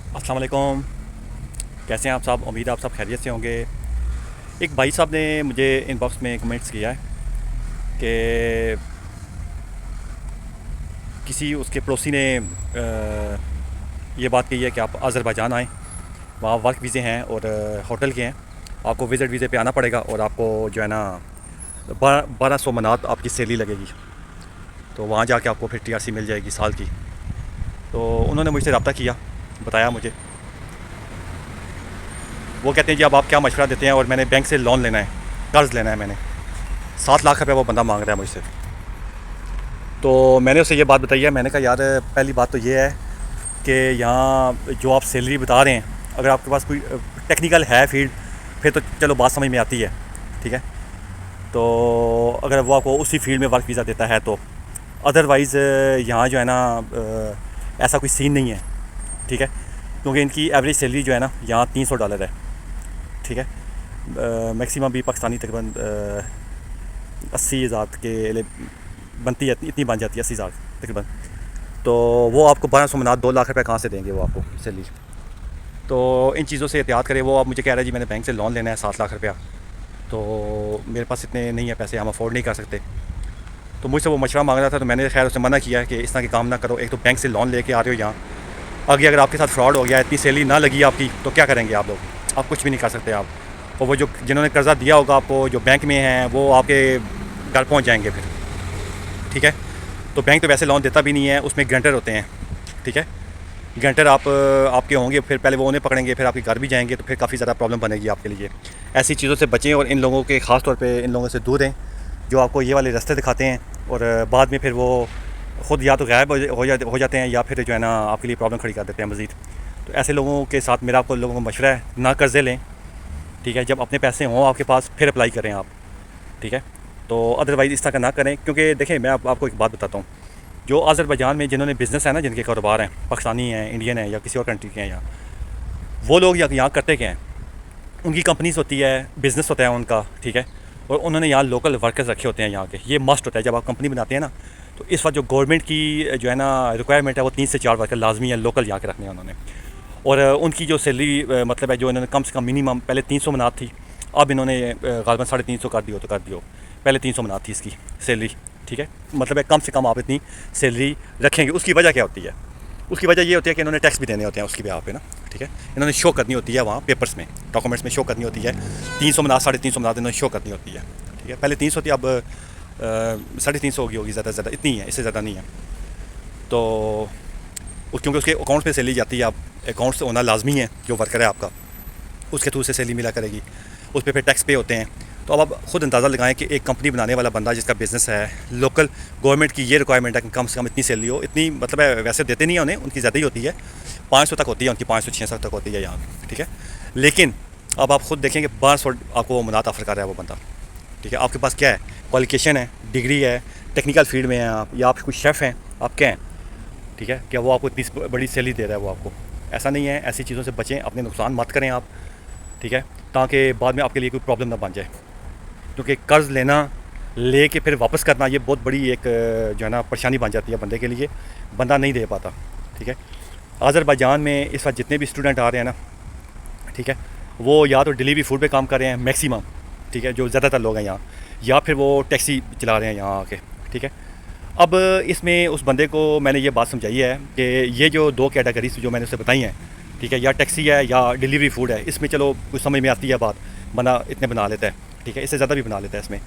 अस्सलाम वालेकुम। कैसे हैं आप साहब? उम्मीद है आप सब खैरियत से होंगे। एक भाई साहब ने मुझे इनबॉक्स में कमेंट्स किया है कि किसी उसके पड़ोसी ने ये बात कही है कि आप अज़रबैजान आएँ, वहाँ वर्क वीज़े हैं और होटल के हैं, आपको विज़िट वीज़े पे आना पड़ेगा और आपको जो है ना 1200 मनात आपकी सैलरी लगेगी। तो वहाँ जाके आपको फिर टीआरसी मिल जाएगी साल की। तो उन्होंने मुझसे रब्ता किया, बताया मुझे। वो कहते हैं जी अब आप क्या मशवरा देते हैं, और मैंने बैंक से लोन लेना है, कर्ज़ लेना है मैंने। 7 लाख रुपये वो बंदा मांग रहा है मुझसे। तो मैंने उसे ये बात बताई है। मैंने कहा यार पहली बात तो ये है कि यहाँ जो आप सैलरी बता रहे हैं, अगर आपके पास कोई टेक्निकल है फील्ड, फिर तो चलो बात समझ में आती है, ठीक है। तो अगर वो आपको उसी फील्ड में वर्क वीज़ा देता है तो, अदरवाइज़ यहाँ जो है ना ऐसा कोई सीन नहीं है, ठीक है। क्योंकि इनकी एवरेज सैलरी जो है ना यहाँ $300 है, ठीक है। मैक्सिमम भी पाकिस्तानी तकरीबन 80,000 के बनती है, इतनी बन जाती है 80,000 तकरीबन। तो वो आपको 1200 मनात 2 लाख रुपये कहाँ से देंगे वो आपको सैलरी? तो इन चीज़ों से एहतियात करें। वो आप मुझे कह रहे हैं जी मैंने बैंक से लोन लेना है 7 लाख रुपया, तो मेरे पास इतने नहीं है पैसे, हम अफोर्ड नहीं कर सकते। तो मुझसे वो मशवरा मांग रहा था, तो मैंने खैर उसे मना किया है कि इस तरह के काम ना करो। एक तो बैंक से लोन लेके आ रहे हो यहाँ, आगे अगर आपके साथ फ्रॉड हो गया, इतनी सैलरी ना लगी आपकी, तो क्या करेंगे आप लोग? आप कुछ भी नहीं कर सकते आप। और वो जो जिन्होंने कर्ज़ा दिया होगा आपको, जो बैंक में हैं, वो आपके घर पहुँच जाएंगे फिर, ठीक है। तो बैंक तो वैसे लोन देता भी नहीं है, उसमें गारंटर होते हैं, ठीक है। गारंटर आपके होंगे, फिर पहले वो उन्हें पकड़ेंगे, फिर आपके घर भी जाएंगे, तो फिर काफ़ी ज़्यादा प्रॉब्लम बनेगी आपके लिए। ऐसी चीज़ों से बचें और इन लोगों के ख़ास तौर पे इन लोगों से दूर रहें जो आपको ये वाले रास्ते दिखाते हैं और बाद में फिर वो ख़ुद या तो गायब हो जाते हैं या फिर जो है ना आपके लिए प्रॉब्लम खड़ी कर देते हैं मज़ीद। तो ऐसे लोगों के साथ मेरा आपको लोगों को मशवरा है, ना कर्ज़े लें, ठीक है। जब अपने पैसे हों आपके पास फिर अप्लाई करें आप, ठीक है। तो अदरवाइज़ इस तरह का ना करें। क्योंकि देखें मैं आपको एक बात बताता हूँ, जो अज़रबैजान में जिन्होंने बिज़नेस है ना, जिनके कारोबार हैं, पाकिस्तानी हैं, इंडियन हैं या किसी और कंट्री के हैं यहाँ, वो लोग यहाँ करते क्या हैं, उनकी कंपनीज होती है, बिज़नेस होता है उनका, ठीक है। और उन्होंने यहाँ लोकल वर्कर्स रखे होते हैं यहाँ के। ये मस्ट होता है जब आप कंपनी बनाते हैं ना, तो इस वक्त जो गवर्नमेंट की जो है ना रिक्वायरमेंट है, वो 3 से 4 वर्कर लाजमी है लोकल यहाँ के रखने हैं उन्होंने। और उनकी जो सैलरी मतलब है, जो इन्होंने कम से कम मिनिमम पहले 300 मनात थी, अब इन्होंने गालबन 350 कर दियो तो कर दियो। पहले 300 मनात थी इसकी सैलरी, ठीक है। मतलब है कम से कम आप इतनी सैलरी रखेंगे। उसकी वजह क्या होती है? उसकी वजह ये होती है कि इन्होंने टैक्स भी देने होते हैं उसकी भी पे ना, ठीक है। इन्होंने शो करनी होती है वहाँ पेपर्स में, डॉक्यूमेंट्स में शो करनी होती है। 300 मनात 350 मनात इन्होंने शो करनी होती है, ठीक है। पहले 300 थी, अब 350 होगी ज़्यादा से ज़्यादा, इतनी है, इससे ज़्यादा नहीं है। तो क्योंकि उसके अकाउंट पे सैलरी जाती है, अब अकाउंट से होना लाजमी है, जो वर्कर है आपका उसके थ्रू से सैलरी मिला करेगी, उस पर फिर टैक्स पे होते हैं। तो अब आप खुद अंदाज़ा लगाएं कि एक कंपनी बनाने वाला बंदा जिसका बिज़नेस है, लोकल गवर्नमेंट की ये रिक्वायरमेंट है कि कम से कम इतनी सैलरी हो, इतनी मतलब है, वैसे देते नहीं हैं उन्हें, उनकी ज़्यादा ही होती है, 500 तक होती है उनकी, 500-600 तक होती है यहाँ, ठीक है। लेकिन अब आप खुद देखें कि 1200 आपको वो मुनात ऑफर कर रहा है वो बंदा, ठीक है। आपके पास क्या है? क्वालिफिकेशन है, डिग्री है, टेक्निकल फील्ड में हैं आप, या आप कुछ शेफ़ हैं, आप क्या हैं, ठीक है। क्या वो आपको इतनी बड़ी सैलरी दे रहा है वो आपको? ऐसा नहीं है। ऐसी चीज़ों से बचें, अपने नुकसान मत करें आप, ठीक है, ताकि बाद में आपके लिए कोई प्रॉब्लम ना बन जाए। क्योंकि कर्ज़ लेना, ले के फिर वापस करना, ये बहुत बड़ी एक जो है ना परेशानी बन जाती है बंदे के लिए, बंदा नहीं दे पाता, ठीक है। अज़रबैजान में इस वक्त जितने भी स्टूडेंट आ रहे हैं ना, ठीक है, वो या तो डिलीवरी फूड पे काम कर रहे हैं मैक्सिमम, ठीक है, जो ज़्यादातर लोग हैं यहाँ, या फिर वो टैक्सी चला रहे हैं यहाँ आके, ठीक है। अब इसमें उस बंदे को मैंने ये बात समझाई है कि ये जो 2 कैटेगरीज जो मैंने उसे बताई हैं, ठीक है, या टैक्सी है या डिलीवरी फूड है, इसमें चलो कुछ समझ में आती है बात, बंदा इतने बना लेता है, ठीक है, इससे ज़्यादा भी बना लेता है इसमें।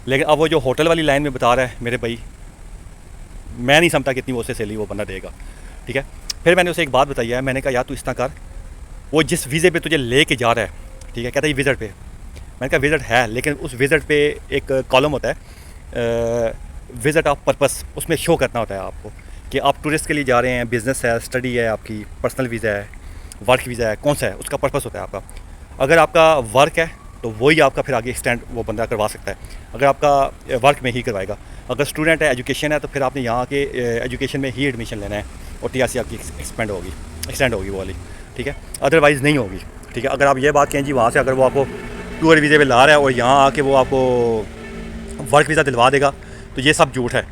लेकिन अब वो जो होटल वाली लाइन में बता रहा है मेरे भाई, मैं नहीं समझता कितनी वो उसे सैलरी वो बंदा देगा, ठीक है। फिर मैंने उसे एक बात बताई है, मैंने कहा यार तू इस तरह कर, वो जिस वीज़े पे तुझे ले कर जा रहा है, ठीक है, कहता है विज़िट पे। मैंने कहा विज़िट है, लेकिन उस विज़िट पे एक कॉलम होता है विज़िट ऑफ पर्पस, उसमें शो करना होता है आपको कि आप टूरिस्ट के लिए जा रहे हैं, बिज़नेस है, स्टडी है, आपकी पर्सनल वीज़ा है, वर्क वीज़ा है, कौन सा है, उसका पर्पस होता है आपका। अगर आपका वर्क है तो वही आपका फिर आगे एक्सटेंड वो बंदा करवा सकता है, अगर आपका वर्क में ही करवाएगा। अगर स्टूडेंट है, एजुकेशन है, तो फिर आपने यहाँ के एजुकेशन में ही एडमिशन लेना है और टीआरसी आपकी एक्सटेंड होगी वो वाली, ठीक है, अदरवाइज़ नहीं होगी, ठीक है। अगर आप ये बात कहें जी वहाँ से अगर वो आपको टूर वीज़े पे ला रहा है और यहाँ आके वो आपको वर्क वीज़ा दिलवा देगा, तो ये सब झूठ है,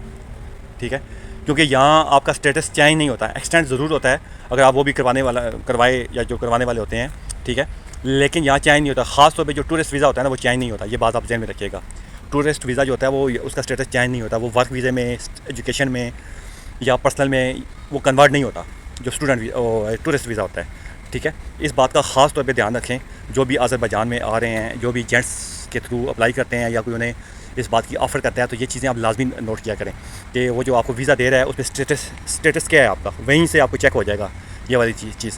ठीक है। क्योंकि यहाँ आपका स्टेटस चेंज नहीं होता है, एक्सटेंड ज़रूर होता है अगर आप वो भी करवाए या जो करवाने वाले होते हैं, ठीक है, लेकिन यहाँ चेंज नहीं होता। ख़ास तौर पे जो टूरिस्ट वीज़ा होता है ना वो चेंज नहीं होता, ये बात आप ध्यान में रखिएगा। टूरिस्ट वीज़ा जो होता है वो उसका स्टेटस चेंज नहीं होता, वो वर्क वीज़े में, एजुकेशन में या पर्सनल में वो कन्वर्ट नहीं होता जो टूरिस्ट वीज़ा होता है, ठीक है। इस बात का ख़ास तौर पे ध्यान रखें जो भी अज़रबैजान में आ रहे हैं, जो भी जेंट्स के थ्रू अप्लाई करते हैं या कोई उन्हें इस बात की ऑफ़र करता है, तो ये चीज़ें आप लाजमी नोट किया करें कि वो जो आपको वीज़ा दे रहा है उस पर स्टेटस क्या है आपका, वहीं से आपको चेक हो जाएगा ये वाली चीज़।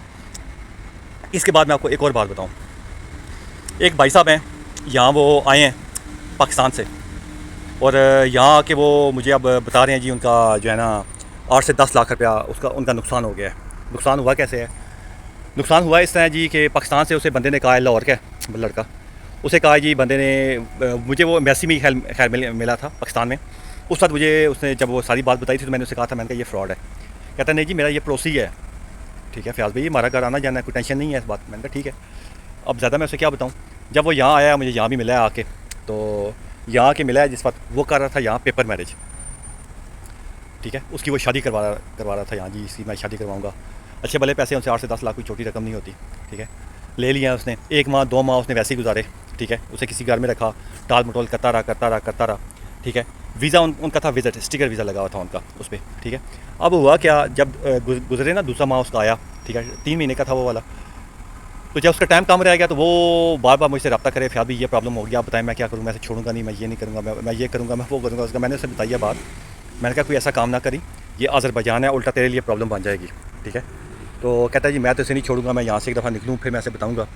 इसके बाद मैं आपको एक और बात बताऊँ। एक भाई साहब हैं, यहाँ वो आए हैं पाकिस्तान से, और यहाँ आके वो मुझे अब बता रहे हैं जी उनका जो है ना 8 से 10 लाख रुपया उनका नुकसान हो गया है। नुकसान हुआ कैसे है? नुकसान हुआ इस तरह जी कि पाकिस्तान से उसे बंदे ने कहा है, लाहौर का लड़का, उसे कहा जी बंदे ने, मुझे वो एम्बेसी में खैर मिला था पाकिस्तान में। उस वक्त मुझे उसने जब वो सारी बात बताई थी तो मैंने उससे कहा था, मैंने कहा ये फ्रॉड है। कहता नहीं जी मेरा ये पड़ोसी है, ठीक है फयाज़ भाई, हमारा घर आना जाना है, कोई टेंशन नहीं है इस बात। मैंने कहा ठीक है। अब ज़्यादा मैं उसे क्या बताऊँ। जब वो यहाँ आया, मुझे यहाँ भी मिला है आके, तो यहाँ के मिला है जिस वक्त वो कर रहा था यहाँ पेपर मैरिज, ठीक है, उसकी वो शादी करवा रहा था यहाँ जी, इसकी मैं शादी करवाऊँगा। अच्छे भले पैसे, उनसे 8 से 10 लाख कोई छोटी रकम नहीं होती, ठीक है। ले लिया उसने, 1 माह 2 माह उसने वैसे ही गुजारे, ठीक है। उसे किसी घर में रखा, टाल मटोल करता रहा, ठीक है। वीज़ा उनका था विज़िट, स्टिकर वीज़ा लगा हुआ था उनका उस पर, ठीक है। अब हुआ क्या, जब गुजरे ना दूसरा माह उसका आया, ठीक है, 3 महीने का था वो वाला, तो जब उसका टाइम कम रह गया तो वो बार बार मुझसे रब्ता करे, फयाज़ भी ये प्रॉब्लम हो गया, आप बताएं मैं क्या करूँ, मैं छोड़ूंगा नहीं, मैं ये नहीं करूँगा, मैं ये करूँगा, मैं वो करूँगा। उसका मैंने उसे बताया बात, मैंने कहा कोई ऐसा काम ना करी, ये अज़रबैजान है, उल्टा तेरे लिए प्रॉब्लम बन जाएगी, ठीक है। तो कहता है जी मैं तो इसे नहीं छोड़ूंगा, मैं यहाँ से एक दफ़ा निकलूँ फिर मैं ऐसे बताऊँगा।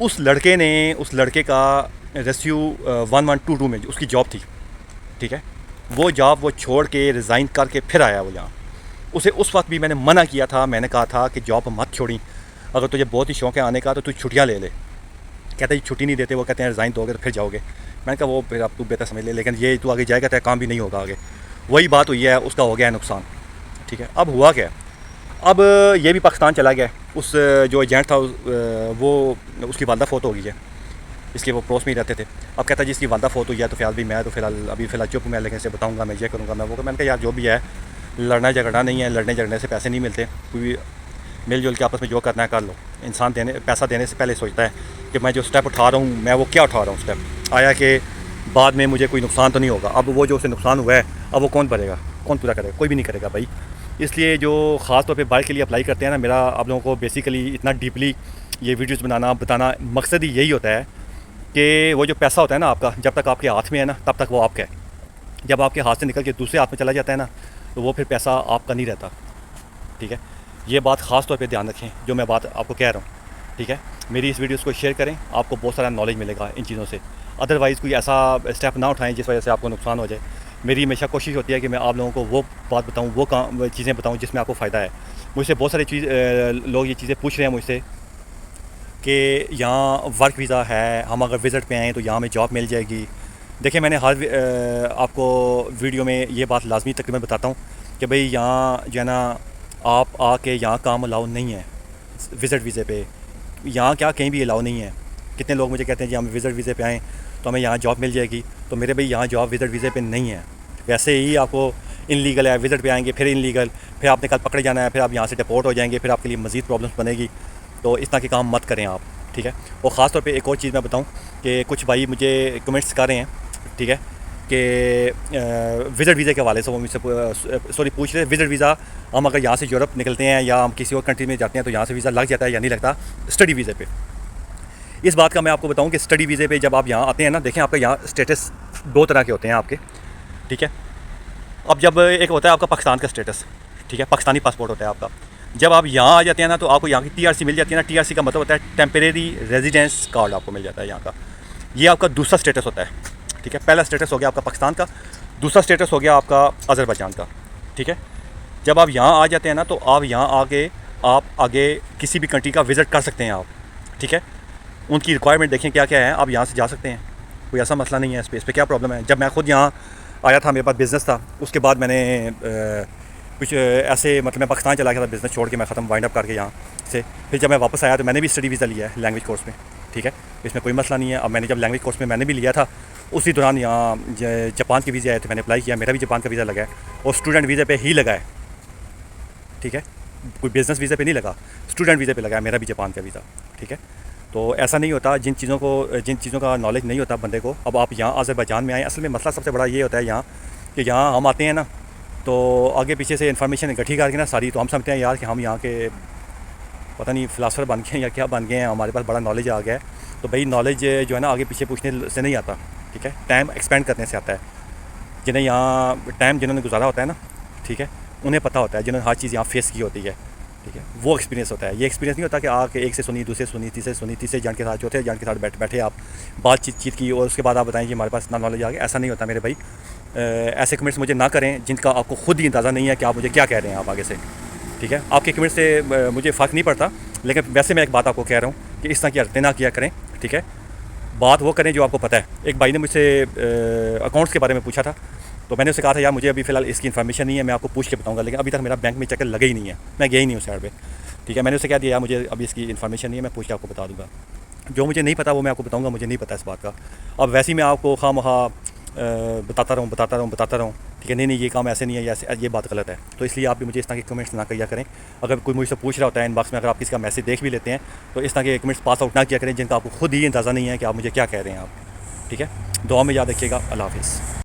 उस लड़के का रेस्क्यू 1122 में उसकी जॉब थी, ठीक है। वो जॉब वो छोड़ के रिज़ाइन करके फिर आया वो यहाँ। उसे उस वक्त भी मैंने मना किया था, मैंने कहा था कि जॉब मत छोड़ी, अगर तुझे बहुत ही शौक़ है आने का तो तू छुट्टियाँ ले ले। कहता है छुट्टी नहीं देते, वो कहते हैं रिज़ाइन दोगे तो फिर जाओगे। मैंने कहा वो फिर अब तू बेहतर समझ ले, लेकिन ये तू आगे जाएगा तो काम भी नहीं होगा आगे। वही बात हुई है, उसका हो गया है नुकसान, ठीक है। अब हुआ क्या, अब ये भी पाकिस्तान चला गया। उस जो एजेंट था वो उसकी वालदा फ़ौत हो गई है, इसलिए वो पड़ोस में ही रहते थे। अब कहता है जी इसकी वालदा फ़ौत हुई है तो फयाज़ भी मैं तो फ़िलहाल चुप, मैं लेकिन से बताऊँगा, मैं ये करूँगा, मैं वो। मैंने कहा यार जो भी है लड़ना झगड़ना नहीं है, लड़ने झगड़ने से पैसे नहीं मिलते, कोई मिलजुल के आपस में जो करना है कर लो। इंसान पैसा देने से पहले सोचता है कि मैं जो स्टेप उठा रहा हूँ मैं वो क्या उठा रहा हूँ स्टेप, आया कि बाद में मुझे कोई नुकसान तो नहीं होगा। अब वो जो उसे नुकसान हुआ है अब वो कौन भरेगा, कौन पूरा करेगा, कोई भी नहीं करेगा भाई। इसलिए जो ख़ास तौर पे बाइक के लिए अप्लाई करते हैं ना, मेरा आप लोगों को बेसिकली इतना डीपली ये वीडियोस बताना मकसद ही यही होता है कि वो जो पैसा होता है ना आपका, जब तक आपके हाथ में है ना तब तक वो आपका है। जब आपके हाथ से निकल के दूसरे हाथ में चला जाता है ना तो वो फिर पैसा आपका नहीं रहता, ठीक है। ये बात ख़ास तौर पे ध्यान रखें जो मैं बात आपको कह रहा हूँ, ठीक है। मेरी इस वीडियोस को शेयर करें, आपको बहुत सारा नॉलेज मिलेगा इन चीज़ों से। अदरवाइज़ कोई ऐसा स्टेप ना उठाएं जिस वजह से आपको नुकसान हो जाए। मेरी हमेशा कोशिश होती है कि मैं आप लोगों को वो बात बताऊँ, वो चीज़ें बताऊँ जिसमें आपको फ़ायदा है। मुझसे बहुत सारे लोग ये चीज़ें पूछ रहे हैं मुझसे कि यहाँ वर्क वीज़ा है, हम अगर विज़िट पे आएँ तो यहाँ हमें जॉब मिल जाएगी। देखिए मैंने आपको वीडियो में ये बात लाजमी तकरीबन बताता हूँ कि भाई यहाँ जो है ना आप आके यहाँ काम अलाउ नहीं है विज़िट वीज़े पे, यहाँ क्या कहीं भी अलाउ नहीं है। कितने लोग मुझे कहते हैं जी हम विज़िट वीज़े पे आएँ तो हमें यहाँ जॉब मिल जाएगी, तो मेरे भाई यहाँ जॉब विज़िट वीज़े पे नहीं है। वैसे ही आपको इनलीगल है, विज़िट पे आएंगे फिर इनलीगल, फिर आपने कल पकड़े जाना है, फिर आप यहाँ से डिपोर्ट हो जाएंगे, फिर आपके लिए मज़ीद प्रॉब्लम्स बनेगी। तो इस तरह के काम मत करें आप, ठीक है। और ख़ास तौर पे एक और चीज़ मैं बताऊँ कि कुछ भाई मुझे कमेंट्स कर रहे हैं, ठीक है, कि विज़िट वीज़े के हवाले से वो मुझसे पूछ रहे विज़िट वीज़ा हम अगर यहाँ से यूरोप निकलते हैं या हम किसी और कंट्री में जाते हैं तो यहाँ से वीज़ा लग जाता है या नहीं लगता स्टडी वीज़े पे। इस बात का मैं आपको बताऊं कि स्टडी वीज़े पे जब आप यहाँ आते हैं ना, देखें आपका यहाँ स्टेटस 2 तरह के होते हैं आपके, ठीक है। अब जब एक होता है आपका पाकिस्तान का स्टेटस, ठीक है, पाकिस्तानी पासपोर्ट होता है आपका। जब आप यहाँ आ जाते हैं ना तो आपको यहाँ की TRC मिल जाती है ना। TRC का मतलब होता है टेम्परेरी रेजिडेंस कार्ड, आपको मिल जाता है यहाँ का। ये आपका दूसरा स्टेटस होता है, ठीक है। पहला स्टेटस हो गया आपका पाकिस्तान का, दूसरा स्टेटस हो गया आपका अज़रबैजान का, ठीक है। जब आप यहाँ आ जाते हैं ना तो आप यहाँ आके आप आगे किसी भी कंट्री का विज़िट कर सकते हैं आप, ठीक है। उनकी रिक्वायरमेंट देखें क्या क्या है, आप यहाँ से जा सकते हैं, कोई ऐसा मसला नहीं है। इस पर क्या प्रॉब्लम है। जब मैं ख़ुद यहाँ आया था, मेरे पास बिज़नेस था, उसके बाद मैंने कुछ ऐसे मतलब मैं पाकिस्तान चला गया था बिज़नेस छोड़ के, मैं ख़त्म वाइंड अप करके यहाँ से। फिर जब मैं वापस आया तो मैंने भी स्टडी वीज़ा लिया है लैंग्वेज कोर्स में, ठीक है, इसमें कोई मसला नहीं है। अब मैंने जब लैंग्वेज कोर्स में मैंने भी लिया था उसी दौरान यहाँ जापान के वीज़े आए थे, मैंने अप्लाई किया, मेरा भी जापान का वीज़ा लगा है और स्टूडेंट वीज़े पे ही लगा है, ठीक है, कोई बिज़नेस वीज़े पे नहीं लगा, स्टूडेंट वीज़े पे लगा है मेरा भी जापान का वीज़ा, ठीक है। तो ऐसा नहीं होता, जिन चीज़ों का नॉलेज नहीं होता बंदे को, अब आप यहाँ अज़रबैजान में आए, असल में मसला सबसे बड़ा ये होता है यहाँ कि यहाँ हम आते हैं ना, तो आगे पीछे से इन्फॉर्मेशन इकट्ठी करके ना सारी, तो हम समझते हैं यार कि हम यहाँ के पता नहीं फ़िलासफ़र बन गए हैं या क्या बन गए हैं, हमारे पास बड़ा नॉलेज आ गया है। तो भाई नॉलेज जो है ना आगे पीछे पूछने से नहीं आता, ठीक है, टाइम एक्सपेंड करने से आता है। जिन्हें यहाँ टाइम जिन्होंने गुजारा होता है ना, ठीक है, उन्हें पता होता है, जिन्होंने हर चीज़ यहाँ फेस की होती है, ठीक है, वो एक्सपीरियंस होता है। ये एक्सपीरियंस नहीं होता कि आके एक से सुनी, दूसरे सुनी, तीसरे सुनी, तीसरे जान के साथ, चौथे जान के साथ बैठे आप बातचीत की और उसके बाद आप बताएं कि हमारे पास इतना नॉलेज आ गया। ऐसा नहीं होता मेरे भाई। ऐसे कमेंट्स मुझे ना करें जिनका आपको खुद ही अंदाज़ा नहीं है कि आप मुझे क्या कह रहे हैं आप आगे से, ठीक है। आपके कमेंट से मुझे फ़र्क नहीं पड़ता, लेकिन वैसे मैं एक बात आपको कह रहा हूँ कि इस तरह की हरकतें ना किया करें, ठीक है। बात वो करें जो आपको पता है। एक भाई ने मुझसे अकाउंट्स के बारे में पूछा था, तो मैंने उससे कहा था यार मुझे अभी फ़िलहाल इसकी इन्फॉर्मेशन नहीं है, मैं आपको पूछ के बताऊंगा, लेकिन अभी तक मेरा बैंक में चक्कर लगे ही नहीं है, मैं गया ही नहीं उस साइड पे, ठीक है। मैंने उससे कह दिया यार मुझे अभी इसकी इन्फॉर्मेशन नहीं है, मैं पूछ के आपको बता दूंगा। जो मुझे नहीं पता वो मैं आपको बताऊंगा, मुझे नहीं पता इस बात का। अब वैसे ही मैं आपको खामखा बताता रहूँ, ठीक है। नहीं ये काम ऐसे नहीं है, ऐसे ये बात गलत है। तो इसलिए आप भी मुझे इस तरह के कमेंट्स ना किया करें। अगर कोई मुझसे पूछ रहा होता है इनबॉक्स में, अगर आप किसी का मैसेज देख भी लेते हैं, तो इस तरह के कमेंट्स पास आउट ना किया करें जिनका आपको खुद ही अंदाज़ा नहीं है कि आप मुझे क्या कह रहे हैं आप, ठीक है। दुआ में याद रखिएगा। अल्लाह हाफ़िज़।